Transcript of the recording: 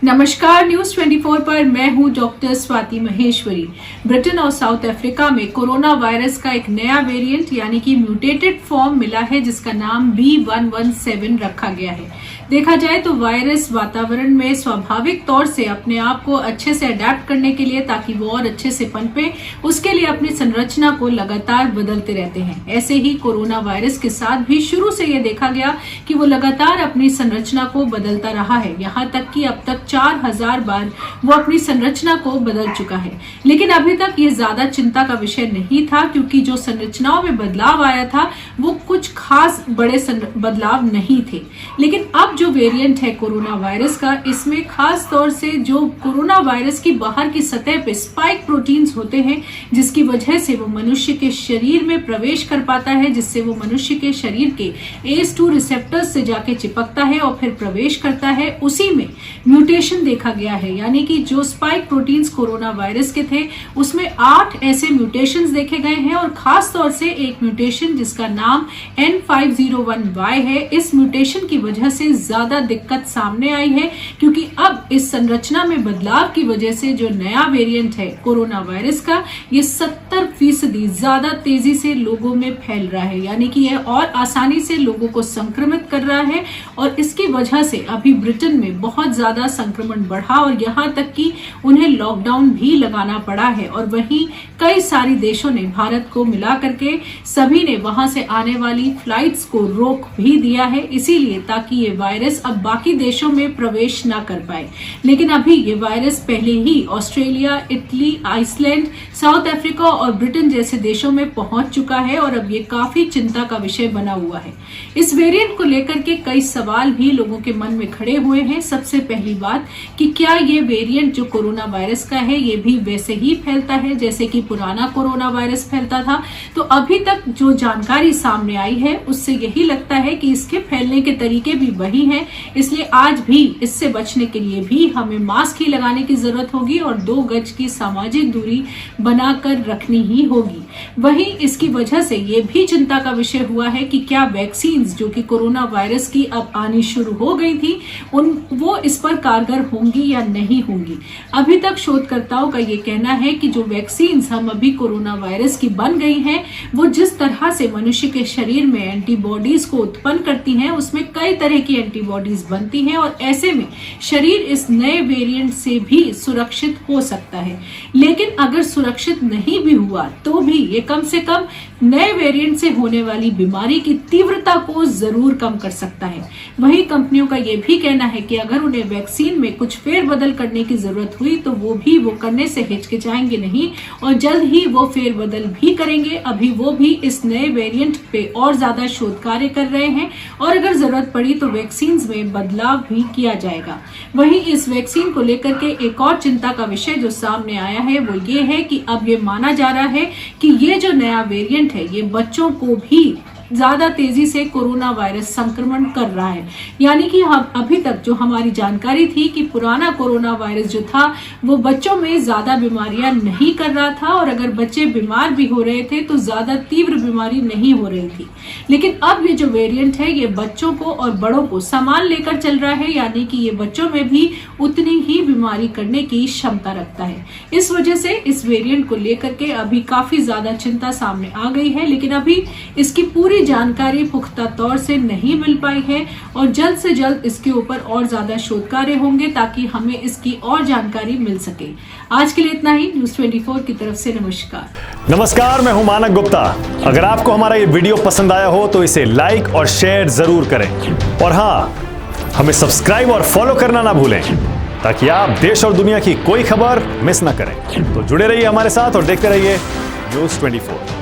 नमस्कार, न्यूज 24 पर मैं हूं डॉक्टर स्वाति महेश्वरी। ब्रिटेन और साउथ अफ्रीका में कोरोना वायरस का एक नया वेरिएंट यानी कि म्यूटेटेड फॉर्म मिला है, जिसका नाम B117 रखा गया है। देखा जाए तो वायरस वातावरण में स्वाभाविक तौर से अपने आप को अच्छे से अडेप्ट करने के लिए, ताकि वो और अच्छे से पनपे, उसके लिए अपनी संरचना को लगातार बदलते रहते हैं। ऐसे ही कोरोना वायरस के साथ भी शुरू से ये देखा गया कि वो लगातार अपनी संरचना को बदलता रहा है। यहाँ तक कि अब तक 4000 बार वो अपनी संरचना को बदल चुका है। लेकिन अभी तक ये ज्यादा चिंता का विषय नहीं था, क्योंकि जो संरचनाओं में बदलाव आया था वो कुछ खास बड़े बदलाव नहीं थे। लेकिन अब जो वेरिएंट है कोरोना वायरस का, इसमें खास तौर से जो कोरोना वायरस की बाहर की सतह पे स्पाइक प्रोटीन्स होते हैं, जिसकी वजह से वो मनुष्य के शरीर में प्रवेश कर पाता है, जिससे वो मनुष्य के शरीर के ACE2 रिसेप्टर्स से जाके चिपकता है और फिर प्रवेश करता है। उसी में म्यूटेशन देखा गया है, यानी कि जो स्पाइक प्रोटीन्स कोरोना वायरस के थे उसमें 8 ऐसे म्यूटेशंस देखे गए हैं, और खास तौर से एक म्यूटेशन जिसका नाम N501Y है। इस म्यूटेशन की वजह से ज्यादा दिक्कत सामने आई है, क्योंकि अब इस संरचना में बदलाव की वजह से जो नया वेरिएंट है कोरोना वायरस का, ये 70% ज्यादा तेजी से लोगों में फैल रहा है, यानी कि यह और आसानी से लोगों को संक्रमित कर रहा है। और इसकी वजह से अभी ब्रिटेन में बहुत ज्यादा संक्रमण बढ़ा और यहाँ तक कि उन्हें लॉकडाउन भी लगाना पड़ा है। और वहीं कई सारी देशों ने, भारत को मिला करके सभी ने वहां से आने वाली फ्लाइट्स को रोक भी दिया है, इसीलिए ताकि ये वायरस अब बाकी देशों में प्रवेश ना कर पाए। लेकिन अभी ये वायरस पहले ही Australia, Italy, Iceland, South Africa और ब्रिटेन जैसे देशों में पहुंच चुका है, और अब ये काफी चिंता का विषय बना हुआ है। इस वेरिएंट को लेकर के कई सवाल भी लोगों के मन में खड़े हुए हैं। सबसे पहली बात कि क्या ये वेरिएंट जो कोरोना वायरस का है, ये भी वैसे ही फैलता है जैसे कि पुराना कोरोना वायरस फैलता था? तो अभी तक जो जानकारी सामने आई है उससे यही लगता है कि इसके फैलने के तरीके भी वही हैं। इसलिए आज भी इससे बचने के लिए भी हमें मास्क ही लगाने की जरूरत होगी और 2 गज की सामाजिक दूरी बनाकर रखनी ही होगी। वहीं इसकी वजह से ये भी चिंता का विषय हुआ है कि क्या वैक्सीन जो कि कोरोना वायरस की अब आनी शुरू हो गई थी, वो इस पर कारगर होंगी या नहीं होंगी। अभी तक शोधकर्ताओं का ये कहना है कि जो वैक्सीन हम अभी कोरोना वायरस की बन गई हैं, वो जिस तरह से मनुष्य के शरीर में एंटीबॉडीज को उत्पन्न करती हैं, उसमें कई तरह की एंटीबॉडीज बनती हैं, और ऐसे में शरीर इस नए वेरिएंट से भी सुरक्षित हो सकता है। लेकिन अगर सुरक्षित नहीं भी हुआ तो भी ये कम से कम नए वेरिएंट से होने वाली बीमारी की तीव्रता को जरूर कम कर सकता है। वहीं कंपनियों का यह भी कहना है कि अगर उन्हें वैक्सीन में कुछ फेरबदल करने की जरूरत हुई तो वो करने से हिचकिचाएंगे नहीं, और जल्द ही वो फेरबदल भी करेंगे। अभी वो भी इस नए वेरिएंट पे और ज्यादा शोध कार्य कर रहे हैं, और अगर जरूरत पड़ी तो वैक्सीन में बदलाव भी किया जाएगा। वहीं इस वैक्सीन को लेकर के एक और चिंता का विषय जो सामने आया है वो ये है कि अब ये माना जा रहा है कि ये जो नया वेरिएंट है ये बच्चों को भी ज्यादा तेजी से कोरोना वायरस संक्रमण कर रहा है। यानी कि हम अभी तक जो हमारी जानकारी थी कि पुराना कोरोना वायरस जो था वो बच्चों में ज्यादा बीमारियां नहीं कर रहा था, और अगर बच्चे बीमार भी हो रहे थे तो ज्यादा तीव्र बीमारी नहीं हो रही थी। लेकिन अब ये जो वेरिएंट है ये बच्चों को और बड़ों को समान लेकर चल रहा है, यानी कि ये बच्चों में भी उतनी ही बीमारी करने की क्षमता रखता है। इस वजह से इस वेरिएंट को लेकर के अभी काफी ज्यादा चिंता सामने आ गई है, लेकिन अभी इसकी पूरी जानकारी पुख्ता तौर से नहीं मिल पाई है, और जल्द से जल्द इसके ऊपर और ज्यादा शोध कार्य होंगे ताकि हमें इसकी और जानकारी मिल सके। आज के लिए इतना ही। न्यूज 24 की तरफ से नमस्कार, मैं हूं मानक गुप्ता। अगर आपको हमारा ये वीडियो पसंद आया हो तो इसे लाइक और शेयर जरूर करें, और हाँ, हमें सब्सक्राइब और फॉलो करना ना भूलें, ताकि आप देश और दुनिया की कोई खबर मिस ना करें। तो जुड़े रहिए हमारे साथ और देखते रहिए न्यूज 24।